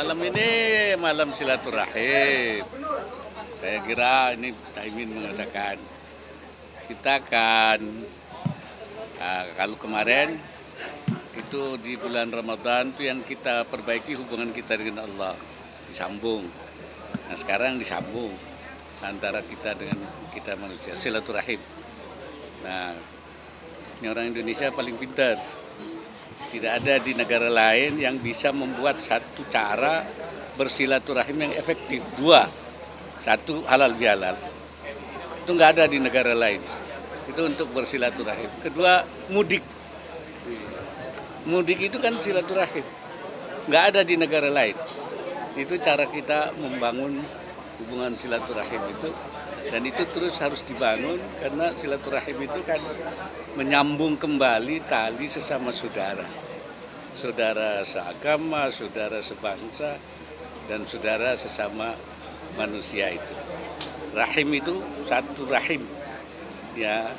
Malam ini malam silaturahim. Saya kira ini Caimin mengatakan kita akan kalau kemarin itu di bulan Ramadan itu yang kita perbaiki hubungan kita dengan Allah, disambung. Nah sekarang disambung antara kita dengan kita manusia, silaturahim. Nah ini orang Indonesia paling pintar. Tidak ada di negara lain yang bisa membuat satu cara bersilaturahim yang efektif. Dua, satu halal bihalal. Itu nggak ada di negara lain. Itu untuk bersilaturahim. Kedua, mudik. Mudik itu kan silaturahim. Nggak ada di negara lain. Itu cara kita membangun hubungan silaturahim itu. Dan itu terus harus dibangun karena silaturahim itu kan menyambung kembali tali sesama saudara. Saudara seagama, saudara sebangsa, dan saudara sesama manusia itu. Rahim itu satu rahim, ya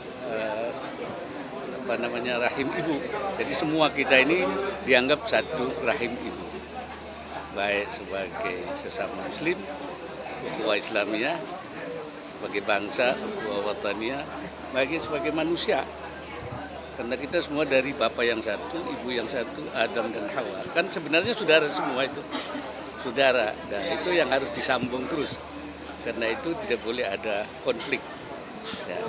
rahim ibu. Jadi semua kita ini dianggap satu rahim ibu. Baik sebagai sesama muslim, ukhuwah Islamiyah, sebagai bangsa, ukhuwah wataniyah, bagi sebagai manusia. Karena kita semua dari Bapa yang satu, Ibu yang satu, Adam dan Hawa. Kan sebenarnya saudara semua itu. Saudara, dan itu yang harus disambung terus. Karena itu tidak boleh ada konflik. Ya.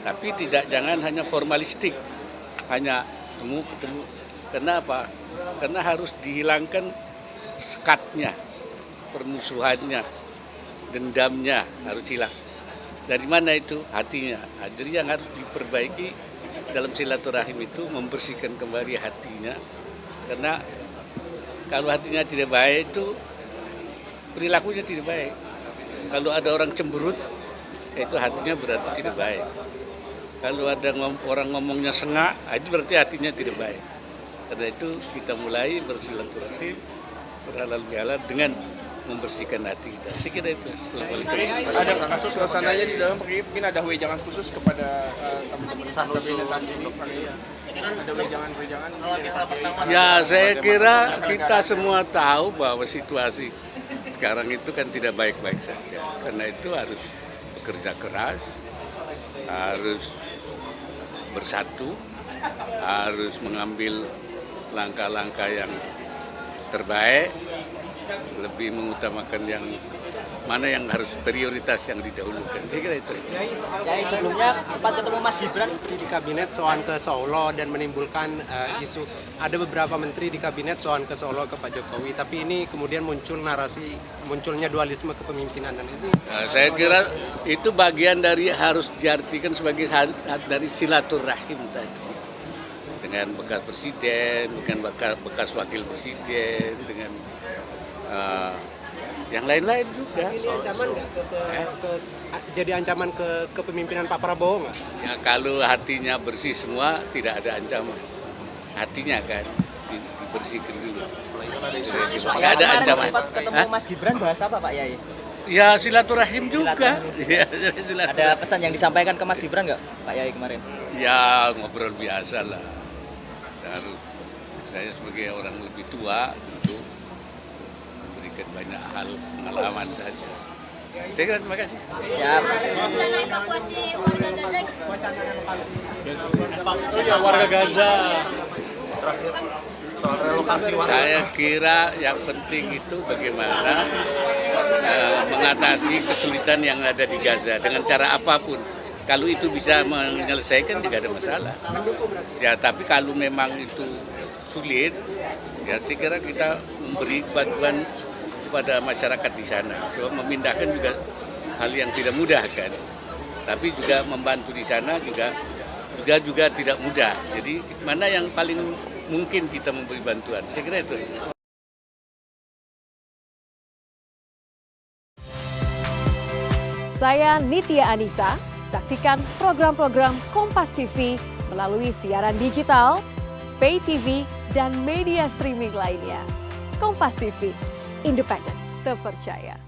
Tapi jangan hanya formalistik, hanya ketemu. Karena apa? Karena harus dihilangkan sekatnya, permusuhannya, dendamnya harus hilang. Dari mana itu? Hatinya. Jadi yang harus diperbaiki dalam silaturahim itu membersihkan kembali hatinya. Karena kalau hatinya tidak baik itu perilakunya tidak baik. Kalau ada orang cemberut, itu hatinya berarti tidak baik. Kalau ada orang ngomongnya sengak, itu berarti hatinya tidak baik. Karena itu kita mulai bersilaturahim, berhalal bihalal dengan membersihkan hati kita. Saya kira itu. Ada suasananya di dalam, mungkin ada wejangan khusus kepada teman-teman kabinet saat ini. Ada wejangan-wejangan. Ya, saya kira kita semua tahu bahwa situasi sekarang itu kan tidak baik-baik saja. Karena itu harus bekerja keras, harus bersatu, harus mengambil langkah-langkah yang terbaik, lebih mengutamakan yang mana yang harus prioritas yang didahulukan. Saya kira itu. Ya, sebelumnya sempat ketemu Mas Gibran di kabinet soan ke Solo dan menimbulkan isu ada beberapa menteri di kabinet soan ke Solo ke Pak Jokowi, tapi ini kemudian muncul narasi munculnya dualisme kepemimpinan dan ini. Saya kira itu bagian dari harus diartikan sebagai dari silaturahim tadi. Dengan bekas presiden, dengan bekas wakil presiden, dengan yang lain-lain juga. Ini ancaman nggak jadi ancaman ke kepemimpinan Pak Prabowo nggak? Ya kalau hatinya bersih semua tidak ada ancaman. Hatinya kan dibersihkan dulu. Nggak ada ancaman. Sempat ketemu Mas Gibran bahas apa Pak Yai? Ya silaturahim juga. Ada pesan yang disampaikan ke Mas Gibran nggak Pak Yai kemarin? Ya ngobrol biasa lah. Dan saya sebagai orang lebih tua tentu banyak hal pengalaman saja. Saya kira terima kasih. Siap. Rencana evakuasi warga Gaza. Warga Gaza. Terakhir soal relokasi warga. Saya kira yang penting itu bagaimana mengatasi kesulitan yang ada di Gaza dengan cara apapun. Kalau itu bisa menyelesaikan tidak ada masalah. Ya tapi kalau memang itu sulit, ya saya kira kita memberi bantuan kepada masyarakat di sana. So, memindahkan juga hal yang tidak mudah kan. Tapi juga membantu di sana juga tidak mudah. Jadi mana yang paling mungkin kita memberi bantuan. Saya kira itu. Saya Nitya Anissa. Saksikan program-program Kompas TV melalui siaran digital, pay TV, dan media streaming lainnya. Kompas TV, independen, terpercaya.